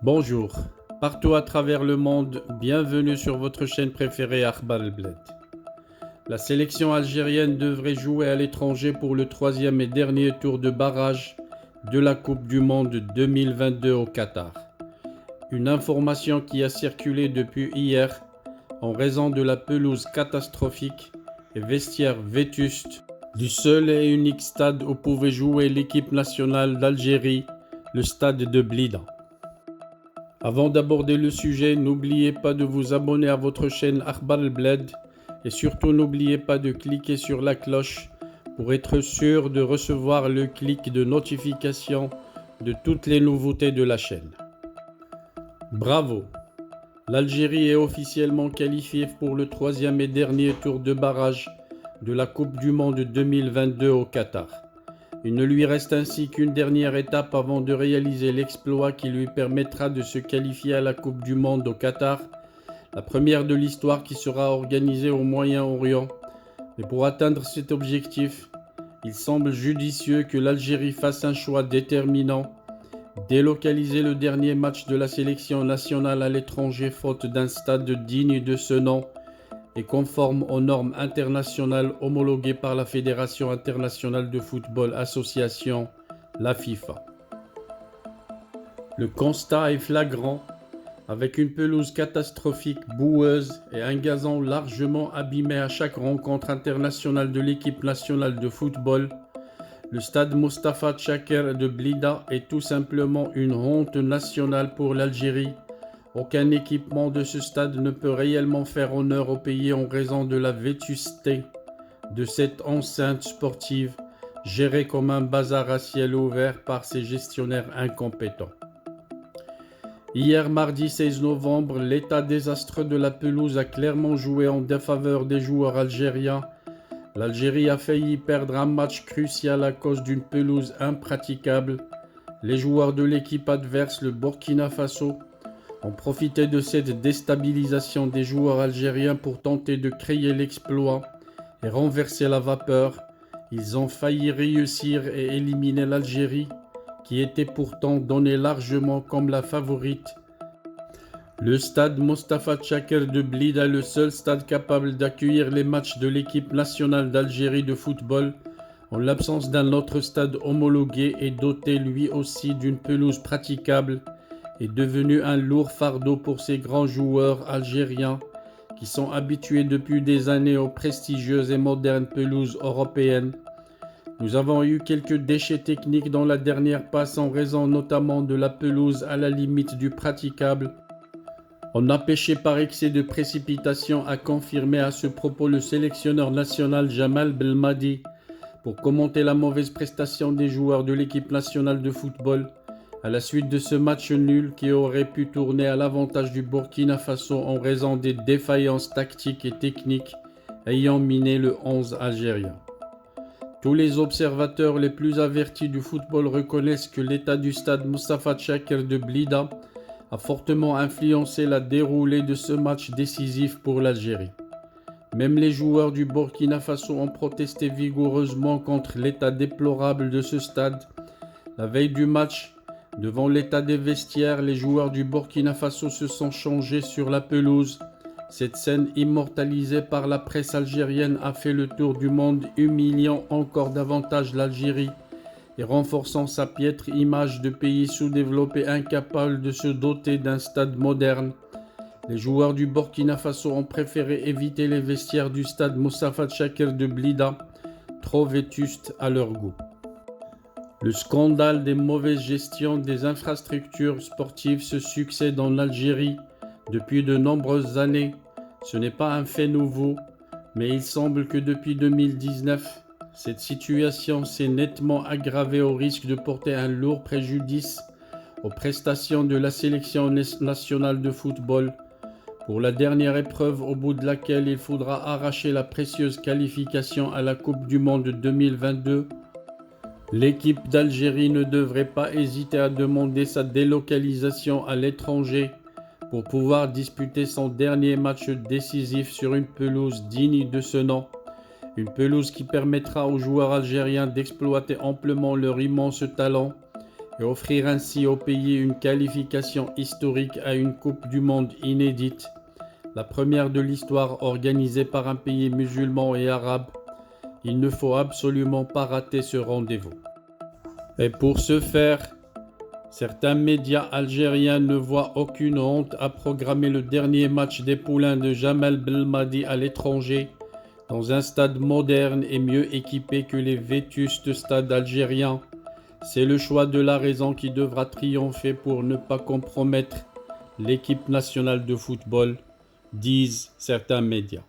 Bonjour, partout à travers le monde, bienvenue sur votre chaîne préférée Akhbar El Bled. La sélection algérienne devrait jouer à l'étranger pour le troisième et dernier tour de barrage de la Coupe du Monde 2022 au Qatar. Une information qui a circulé depuis hier en raison de la pelouse catastrophique et vestiaires vétustes du seul et unique stade où pouvait jouer l'équipe nationale d'Algérie, le stade de Blida. Avant d'aborder le sujet, n'oubliez pas de vous abonner à votre chaîne Akhbar El Bled et surtout n'oubliez pas de cliquer sur la cloche pour être sûr de recevoir le clic de notification de toutes les nouveautés de la chaîne. Bravo! L'Algérie est officiellement qualifiée pour le troisième et dernier tour de barrage de la Coupe du Monde 2022 au Qatar. Il ne lui reste ainsi qu'une dernière étape avant de réaliser l'exploit qui lui permettra de se qualifier à la Coupe du Monde au Qatar, la première de l'histoire qui sera organisée au Moyen-Orient. Mais pour atteindre cet objectif, il semble judicieux que l'Algérie fasse un choix déterminant, délocaliser le dernier match de la sélection nationale à l'étranger faute d'un stade digne de ce nom et conforme aux normes internationales homologuées par la Fédération internationale de football association, la FIFA. Le constat est flagrant, avec une pelouse catastrophique, boueuse et un gazon largement abîmé à chaque rencontre internationale de l'équipe nationale de football. Le stade Mostafa Tchaker de Blida est tout simplement une honte nationale pour l'Algérie. Aucun équipement de ce stade ne peut réellement faire honneur au pays en raison de la vétusté de cette enceinte sportive gérée comme un bazar à ciel ouvert par ses gestionnaires incompétents. Hier mardi 16 novembre, l'état désastreux de la pelouse a clairement joué en défaveur des joueurs algériens. L'Algérie a failli perdre un match crucial à cause d'une pelouse impraticable. Les joueurs de l'équipe adverse, le Burkina Faso, ont profité de cette déstabilisation des joueurs algériens pour tenter de créer l'exploit et renverser la vapeur. Ils ont failli réussir et éliminer l'Algérie, qui était pourtant donnée largement comme la favorite. Le stade Mostafa Tchaker de Blida est le seul stade capable d'accueillir les matchs de l'équipe nationale d'Algérie de football, en l'absence d'un autre stade homologué et doté lui aussi d'une pelouse praticable, est devenu un lourd fardeau pour ces grands joueurs algériens qui sont habitués depuis des années aux prestigieuses et modernes pelouses européennes. Nous avons eu quelques déchets techniques dans la dernière passe en raison notamment de la pelouse à la limite du praticable. On a péché par excès de précipitation, a confirmé à ce propos le sélectionneur national Jamal Belmadi pour commenter la mauvaise prestation des joueurs de l'équipe nationale de football à la suite de ce match nul qui aurait pu tourner à l'avantage du Burkina Faso en raison des défaillances tactiques et techniques ayant miné le 11 algérien. Tous les observateurs les plus avertis du football reconnaissent que l'état du stade Mostafa Tchaker de Blida a fortement influencé la déroulée de ce match décisif pour l'Algérie. Même les joueurs du Burkina Faso ont protesté vigoureusement contre l'état déplorable de ce stade. La veille du match, devant l'état des vestiaires, les joueurs du Burkina Faso se sont changés sur la pelouse. Cette scène immortalisée par la presse algérienne a fait le tour du monde, humiliant encore davantage l'Algérie et renforçant sa piètre image de pays sous-développé incapable de se doter d'un stade moderne. Les joueurs du Burkina Faso ont préféré éviter les vestiaires du stade Mostafa Tchaker de Blida, trop vétustes à leur goût. Le scandale des mauvaises gestions des infrastructures sportives se succède en Algérie depuis de nombreuses années. Ce n'est pas un fait nouveau, mais il semble que depuis 2019, cette situation s'est nettement aggravée au risque de porter un lourd préjudice aux prestations de la sélection nationale de football, pour la dernière épreuve au bout de laquelle il faudra arracher la précieuse qualification à la Coupe du Monde 2022. L'équipe d'Algérie ne devrait pas hésiter à demander sa délocalisation à l'étranger pour pouvoir disputer son dernier match décisif sur une pelouse digne de ce nom. Une pelouse qui permettra aux joueurs algériens d'exploiter amplement leur immense talent et offrir ainsi au pays une qualification historique à une Coupe du Monde inédite, la première de l'histoire organisée par un pays musulman et arabe. Il ne faut absolument pas rater ce rendez-vous. Et pour ce faire, certains médias algériens ne voient aucune honte à programmer le dernier match des poulains de Jamel Belmadi à l'étranger, dans un stade moderne et mieux équipé que les vétustes stades algériens. C'est le choix de la raison qui devra triompher pour ne pas compromettre l'équipe nationale de football, disent certains médias.